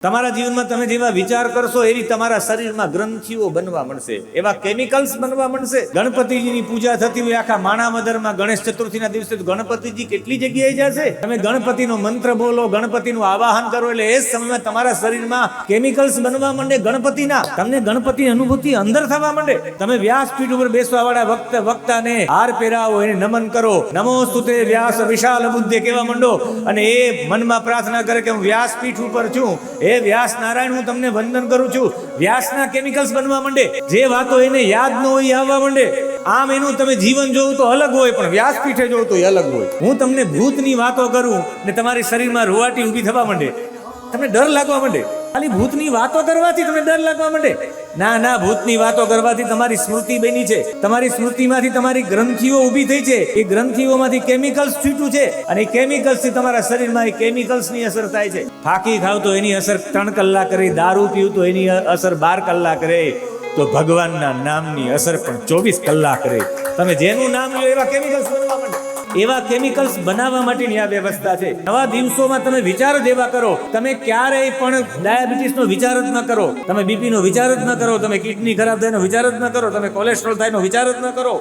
તમારા જીવનમાં તમે જેવા વિચાર કરશો એવી તમારા શરીરમાં ગ્રંથિઓ બનવા મળશે, એવા કેમિકલ્સ બનવા મળશે. ગણપતિજીની પૂજા થતી હોય આખા માણાવદરમાં ગણેશ ચતુર્થીના દિવસે ગણપતિજી કેટલી જગ્યાએ જશે. તમે ગણપતિનો મંત્ર બોલો, ગણપતિનું આવાહન કરો એટલે એ જ સમયમાં તમારા શરીરમાં કેમિકલ્સ બનવા માંડે ગણપતિના. તમને ગણપતિની અનુભૂતિ અંદર થવા માંડે. તમે વ્યાસપીઠ ઉપર બેસવા વાળા વક્તાને હાર પહેરાવો, એને નમન કરો, નમોસ્તુતે વ્યાસ વિશાલ બુદ્ધે કહેવા માંડો અને એ મનમાં પ્રાર્થના કરે કે હું વ્યાસપીઠ ઉપર છું, એ વ્યાસ નારાયણ હું તમને વંદન કરું છું. વ્યાસના કેમિકલ્સ બનવા માંડે. જે વાતો એને યાદ ન હોય આવવા માંડે. આમ એનું તમે જીવન જોવું તો અલગ હોય, પણ વ્યાસપીઠે જોવું તો અલગ હોય. હું તમને ભૂતની વાતો કરું ને તમારી શરીરમાં રૂવાટી ઊભી થવા માંડે, તમને ડર લાગવા માંડે. ખાલી ભૂતની વાતો કરવાથી તમને ડર લાગવા માંડે. ના, ભૂતની વાતો કરવાથી તમારી સ્મૃતિ બની છે. તમારી સ્મૃતિમાંથી તમારી ગ્રંથિઓ ઊભી થઈ છે. એ ગ્રંથિઓમાંથી કેમિકલ્સ છૂટ્યું છે અને એ કેમિકલ્સથી તમારા શરીરમાં એ કેમિકલ્સની અસર થાય છે. ફાકી ખાવ તો એની અસર 3 કલાક રહે, દારૂ પીવું તો એની અસર 12 કલાક રહે, તો ભગવાનના નામની અસર પણ 24 કલાક રહે. તમે જેનું નામ લો એવા કેમિકલ્સ બનવા માંડે. એવા કેમિકલ્સ બનાવવા માટેની આ વ્યવસ્થા છે. નવા દિવસોમાં તમે વિચાર જ એવા કરો. તમે ક્યારેય પણ ડાયાબિટીસનો વિચાર જ ન કરો, તમે બીપીનો વિચાર જ ન કરો, તમે કિડની ખરાબ થાય એનો વિચાર જ ન કરો, તમે કોલેસ્ટ્રોલ થાય એનો વિચાર જ ન કરો.